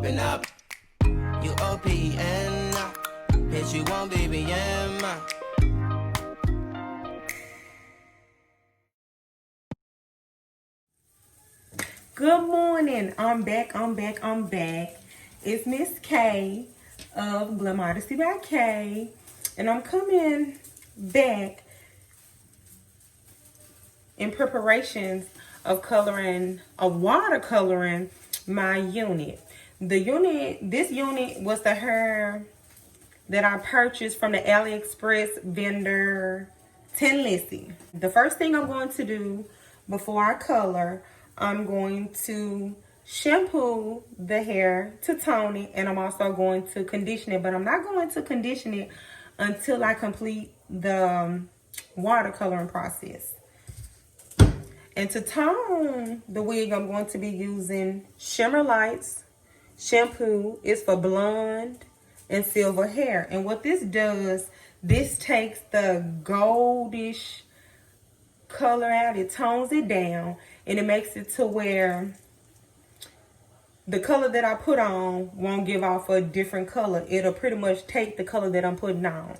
open up. You OPN, bitch, you won't BBM. Good morning. I'm back. It's Miss K of Modesty by K, and I'm coming back in preparations of watercoloring my unit. This unit was the hair that I purchased from the AliExpress vendor Tanlisi. The first thing I'm going to do before I color, I'm going to shampoo the hair to tone it, and I'm also going to condition it, but I'm not going to condition it until I complete the watercoloring process. And to tone the wig, I'm going to be using Shimmer Lights shampoo. It's for blonde and silver hair. And what this does, this takes the goldish color out. It tones it down, and it makes it to where the color that I put on won't give off a different color. It'll pretty much take the color that I'm putting on.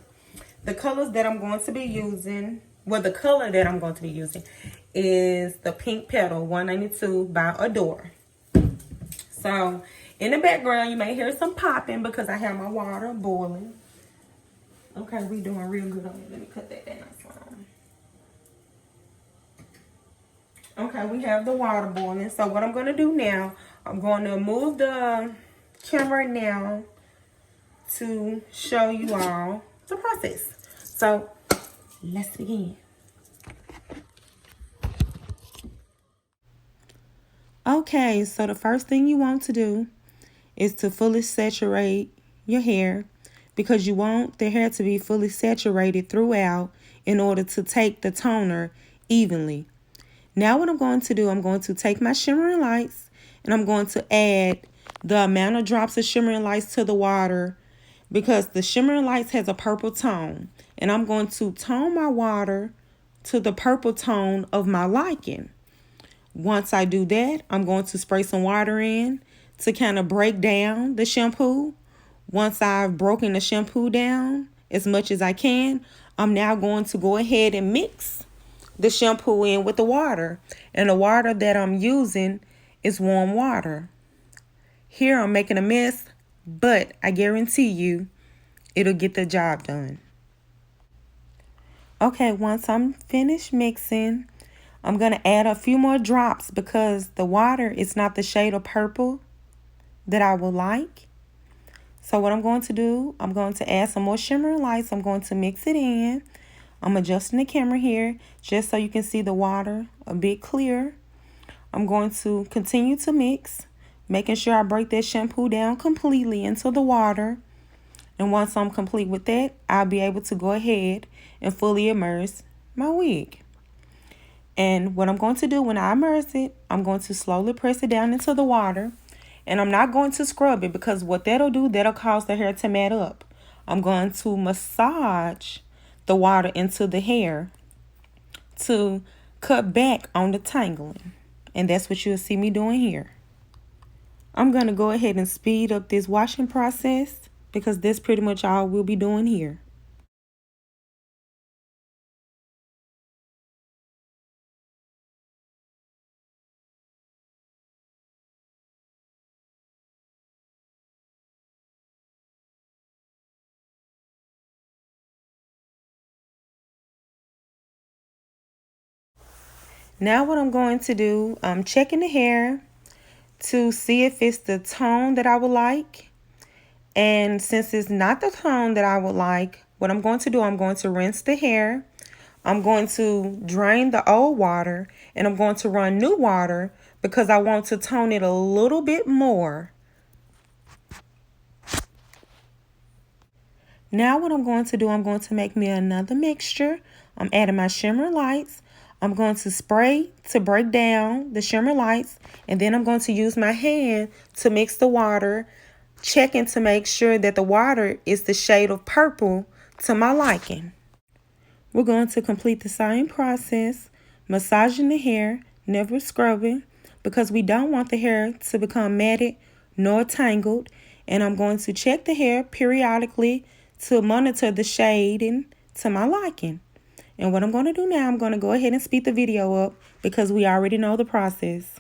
The colors that I'm going to be using, the color that I'm going to be using is the pink Petal 192 by Adore. So in the background, you may hear some popping because I have my water boiling. Okay, we doing real good on it. Let me cut that down some. Okay, we have the water boiling. So what I'm going to do now, I'm going to move the camera now to show you all the process. So let's begin. Okay, so the first thing you want to do is to fully saturate your hair, because you want the hair to be fully saturated throughout in order to take the toner evenly. Now what I'm going to do, I'm going to take my shimmering lights and I'm going to add the amount of drops of shimmering lights to the water, because the shimmering lights has a purple tone, and I'm going to tone my water to the purple tone of my liking. Once I do that, I'm going to spray some water in to kind of break down the shampoo. Once I've broken the shampoo down as much as I can, I'm now going to go ahead and mix the shampoo in with the water. And the water that I'm using is warm water. Here I'm making a mess, but I guarantee you it'll get the job done. Okay, once I'm finished mixing, I'm going to add a few more drops because the water is not the shade of purple that I would like. So what I'm going to do, I'm going to add some more shimmering lights. I'm going to mix it in. I'm adjusting the camera here just so you can see the water a bit clearer. I'm going to continue to mix, making sure I break that shampoo down completely into the water. And once I'm complete with that, I'll be able to go ahead and fully immerse my wig. And what I'm going to do when I immerse it, I'm going to slowly press it down into the water. And I'm not going to scrub it, because what that'll do, that'll cause the hair to mat up. I'm going to massage the water into the hair to cut back on the tangling. And that's what you'll see me doing here. I'm going to go ahead and speed up this washing process, because that's pretty much all we'll be doing here. Now what I'm going to do, I'm checking the hair to see if it's the tone that I would like. And since it's not the tone that I would like, what I'm going to do, I'm going to rinse the hair. I'm going to drain the old water, and I'm going to run new water because I want to tone it a little bit more. Now what I'm going to do, I'm going to make me another mixture. I'm adding my shimmer lights. I'm going to spray to break down the shimmer lights, and then I'm going to use my hand to mix the water, checking to make sure that the water is the shade of purple to my liking. We're going to complete the same process, massaging the hair, never scrubbing, because we don't want the hair to become matted nor tangled. And I'm going to check the hair periodically to monitor the shading to my liking. And what I'm going to do now, I'm going to go ahead and speed the video up because we already know the process.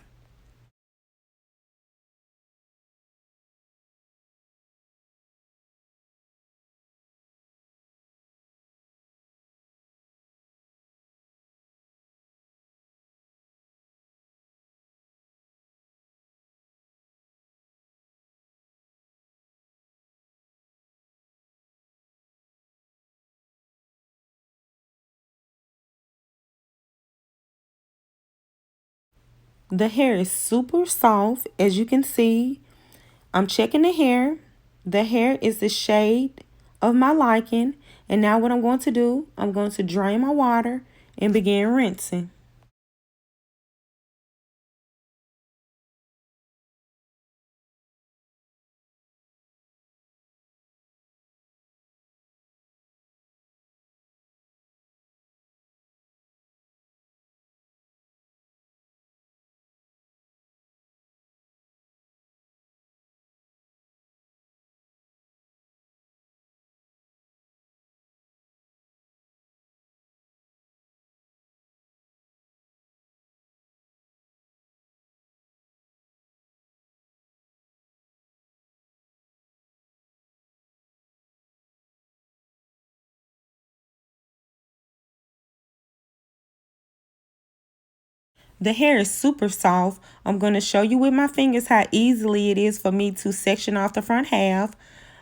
The hair is super soft. As you can see, I'm checking the hair. The hair is the shade of my liking. And now what I'm going to do, I'm going to drain my water and begin rinsing. The hair is super soft. I'm going to show you with my fingers how easily it is for me to section off the front half.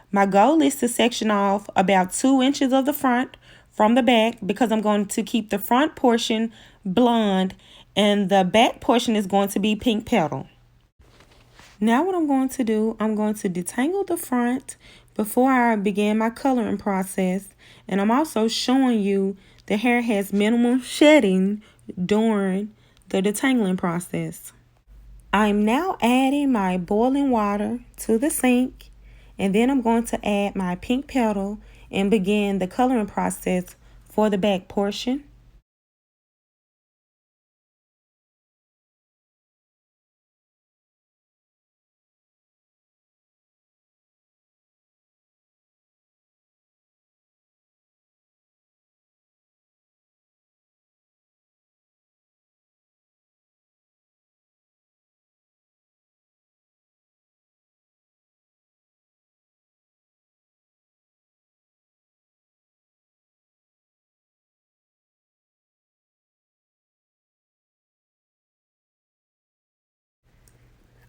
My goal is to section off about 2 inches of the front from the back because I'm going to keep the front portion blonde and the back portion is going to be pink petal. Now what I'm going to do, I'm going to detangle the front before I begin my coloring process. And I'm also showing you the hair has minimal shedding during the detangling process. I'm now adding my boiling water to the sink, and then I'm going to add my pink petal and begin the coloring process for the back portion.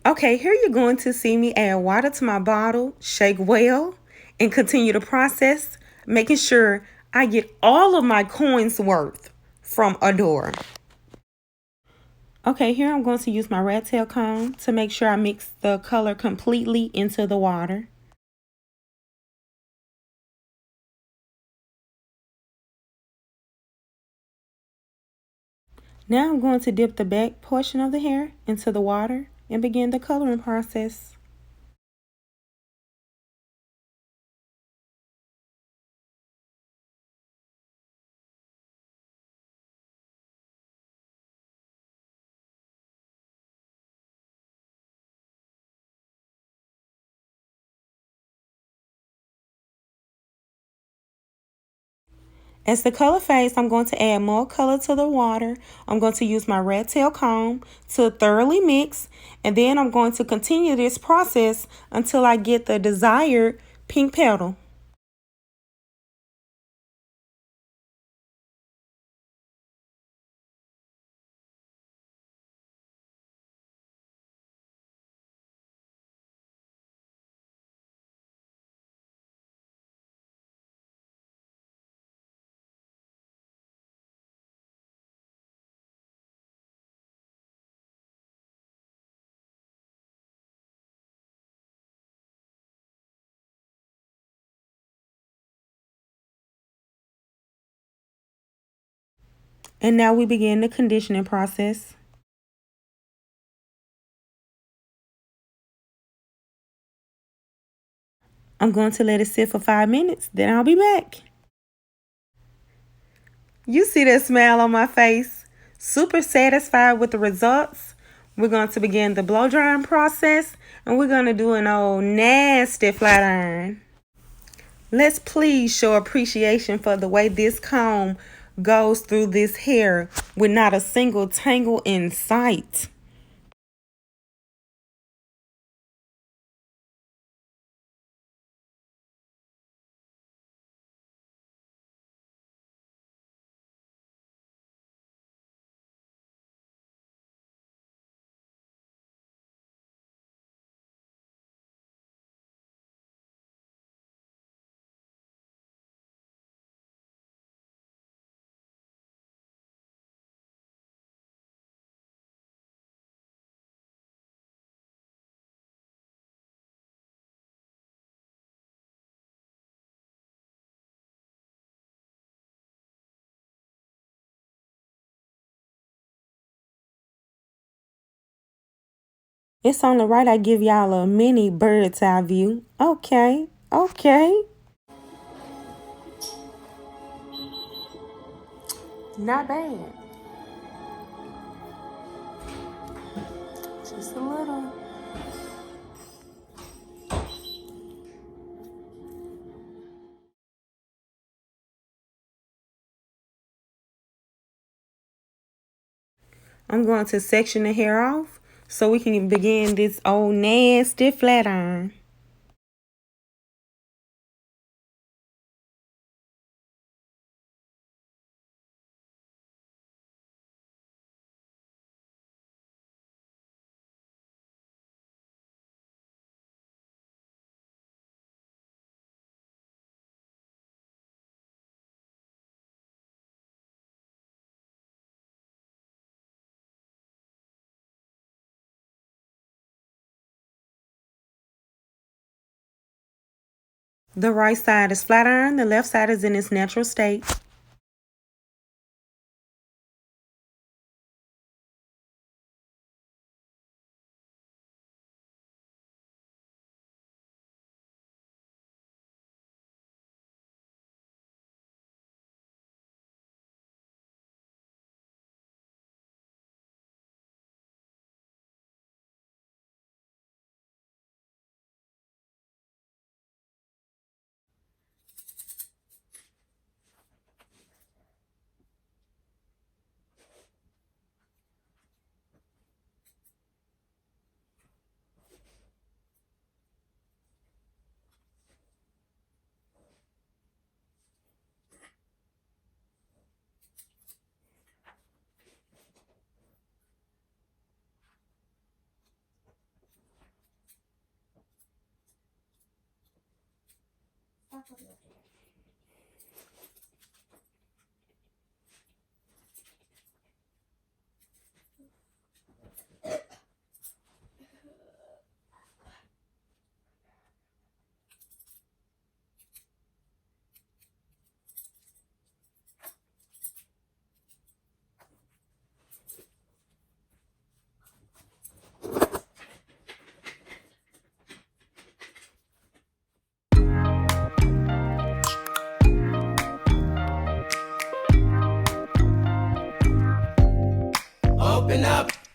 Okay, here you're going to see me add water to my bottle, shake well, and continue the process, making sure I get all of my coins worth from Adore. Okay, here I'm going to use my rat tail comb to make sure I mix the color completely into the water. Now I'm going to dip the back portion of the hair into the water and begin the coloring process. As the color fades, I'm going to add more color to the water. I'm going to use my rat tail comb to thoroughly mix, and then I'm going to continue this process until I get the desired pink petal. And now we begin the conditioning process. I'm going to let it sit for 5 minutes, then I'll be back. You see that smile on my face? Super satisfied with the results. We're going to begin the blow drying process, and we're going to do an old nasty flat iron. Let's please show appreciation for the way this comb goes through this hair with not a single tangle in sight. It's only right I give y'all a mini bird's eye view. Okay. Not bad. Just a little. I'm going to section the hair off so we can begin this old nasty flat iron. The right side is flat iron, the left side is in its natural state. Open up.